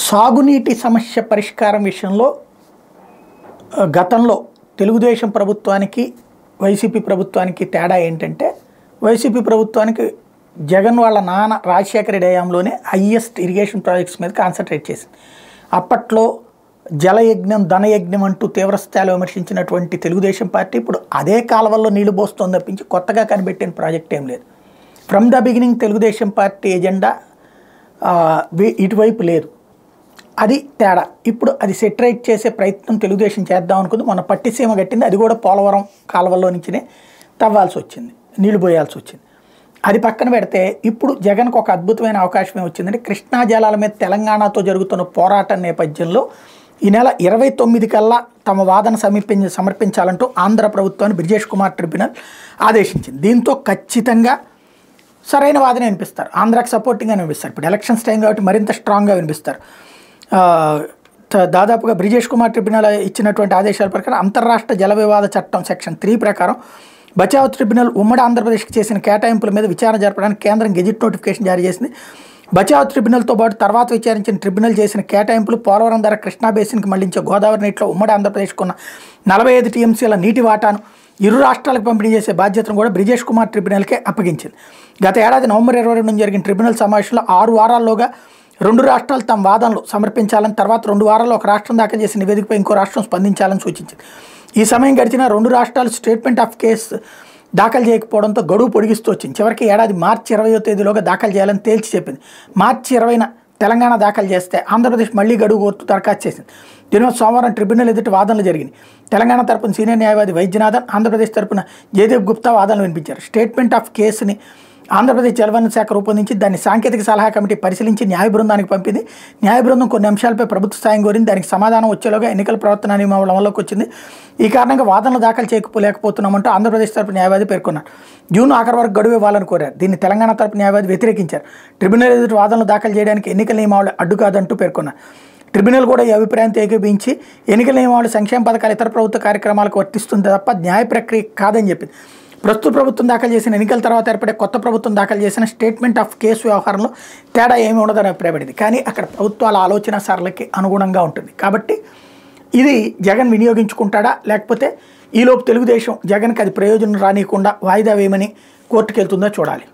సాగునీటి సమస్య పరిష్కారం విషయంలో గతంలో తెలుగుదేశం ప్రభుత్వానికి వైసీపీ ప్రభుత్వానికి తేడా ఏంటంటే వైసీపీ ప్రభుత్వానికి జగన్ వాళ్ళ నాన్న రాజశేఖర రెడ్డి హయాంలోనే హైయెస్ట్ ఇరిగేషన్ ప్రాజెక్ట్స్ మీద కాన్సన్ట్రేట్ చేసింది. అప్పట్లో జలయజ్ఞం ధనయజ్ఞం అంటూ తీవ్రస్థాయిలో విమర్శించినటువంటి తెలుగుదేశం పార్టీ ఇప్పుడు అదే కాలువల్లో నీళ్లు పోస్తోంది తప్పించి కొత్తగా కనిపెట్టిన ప్రాజెక్ట్ ఏం లేదు. From the beginning Telugu Desam party agenda ఇటువైపు లేదు. అది తేడా. ఇప్పుడు అది సెటరేట్ చేసే ప్రయత్నం తెలుగుదేశం చేద్దాం అనుకుంది. మొన్న పట్టిసీమ కట్టింది, అది కూడా పోలవరం కాలువల్లో నుంచినే తవ్వాల్సి వచ్చింది, నీళ్లు పోయాల్సి వచ్చింది. అది పక్కన పెడితే ఇప్పుడు జగన్కు ఒక అద్భుతమైన అవకాశం వచ్చిందంటే కృష్ణా జలాల మీద తెలంగాణతో జరుగుతున్న పోరాటం నేపథ్యంలో ఈ నెల 29 కల్లా తమ వాదన సమర్పించాలంటూ ఆంధ్ర ప్రభుత్వాన్ని బ్రిజేష్ కుమార్ ట్రిబ్యునల్ ఆదేశించింది. దీంతో ఖచ్చితంగా సరైన వాదన వినిపిస్తారు, ఆంధ్రాకి సపోర్టింగ్గా వినిపిస్తారు. ఇప్పుడు ఎలక్షన్స్ టైం కాబట్టి మరింత స్ట్రాంగ్గా వినిపిస్తారు. దాదాపుగా బ్రిజేష్ కుమార్ ట్రిబ్యునల్ ఇచ్చినటువంటి ఆదేశాల ప్రకారం అంతర్రాష్ట్ర జల వివాద చట్టం సెక్షన్ 3 ప్రకారం బచావ్ ట్రిబ్యునల్ ఉమ్మడి ఆంధ్రప్రదేశ్కి చేసిన కేటాయింపుల మీద విచారణ జరపడానికి కేంద్రం గెజిట్ నోటిఫికేషన్ జారీ చేసింది. బచావ్ ట్రిబ్యునల్తో పాటు తర్వాత విచారించిన ట్రిబ్యునల్ చేసిన కేటాయింపులు పోలవరం ధర కృష్ణా బేసిన్కి మళ్లించే గోదావరి నీటిలో ఉమ్మడి ఆంధ్రప్రదేశ్కు ఉన్న 45 టీఎంసీల నీటి వాటాను ఇరు రాష్ట్రాలకు పంపిణీ చేసే బాధ్యతను కూడా బ్రిజేష్ కుమార్ ట్రిబ్యునల్కే అప్పగించింది. గత ఏడాది నవంబర్ 22 నుంచి జరిగిన ట్రిబ్యునల్ సమావేశంలో 6 వారాల్లోగా 2 రాష్ట్రాలు తమ వాదనలు సమర్పించాలని, తర్వాత 2 వారాల్లో ఒక రాష్ట్రం దాఖలు చేసిన నివేదికపై ఇంకో రాష్ట్రం స్పందించాలని సూచించింది. ఈ సమయం గడిచిన 2 రాష్ట్రాలు స్టేట్మెంట్ ఆఫ్ కేసు దాఖలు చేయకపోవడంతో గడువు పొడిగిస్తూ వచ్చింది. చివరికి ఏడాది మార్చి 20వ తేదీలోగా దాఖలు చేయాలని తేల్చి చెప్పింది. మార్చి 20న తెలంగాణ దాఖలు చేస్తే ఆంధ్రప్రదేశ్ మళ్లీ గడువు కోరుతూ దరఖాస్తు చేసింది. దీనిలో సోమవారం ట్రిబ్యునల్ ఎదుటి వాదనలు జరిగింది. తెలంగాణ తరపున సీనియర్ న్యాయవాది వైద్యనాథన్, ఆంధ్రప్రదేశ్ తరపున జయదేవ్ గుప్తా వాదనలు వినిపించారు. స్టేట్మెంట్ ఆఫ్ కేసుని ఆంధ్రప్రదేశ్ జలవనరుల శాఖ రూపొందించి దాన్ని సాంకేతిక సలహా కమిటీ పరిశీలించి న్యాయ బృందానికి పంపింది. న్యాయ బృందం కొన్ని అంశాలపై ప్రభుత్వ సాయం కోరింది. దానికి సమాధానం వచ్చేలోగా ఎన్నికల ప్రవర్తన నియమావళి అమల్లోకి వచ్చింది. ఈ కారణంగా వాదనలు దాఖలు చేయలేకపోతున్నామంటూ ఆంధ్రప్రదేశ్ తరపు న్యాయవాది పేర్కొన్నారు. జూన్ ఆఖరి వరకు గడువు ఇవ్వాలని కోరారు. దీన్ని తెలంగాణ తరపు న్యాయవాది వ్యతిరేకించారు. ట్రిబ్యునల్ ఎదుటి వాదనలు దాఖలు చేయడానికి ఎన్నికల నియమావళి అడ్డు కాదంటూ పేర్కొన్నారు. ట్రిబ్యునల్ కూడా ఈ అభిప్రాయంతో ఏకీభవించి ఎన్నికల నియమావళి సంక్షేమ పథకాలు ఇతర ప్రభుత్వ కార్యక్రమాలకు వర్తిస్తుంది తప్ప న్యాయ ప్రక్రియ కాదని చెప్పింది. ప్రస్తుత ప్రభుత్వం దాఖలు చేసిన ఎన్నికల తర్వాత ఏర్పడే కొత్త ప్రభుత్వం దాఖలు చేసిన స్టేట్మెంట్ ఆఫ్ కేసు వ్యవహారంలో తేడా ఏమి ఉండదని అభిప్రాయపడింది. కానీ అక్కడ ప్రభుత్వాల ఆలోచన సరళకి అనుగుణంగా ఉంటుంది. కాబట్టి ఇది జగన్ వినియోగించుకుంటాడా, లేకపోతే ఈలోపు తెలుగుదేశం జగన్కి అది ప్రయోజనం రానియకుండా వాయిదా వేయమని కోర్టుకు వెళ్తుందో చూడాలి.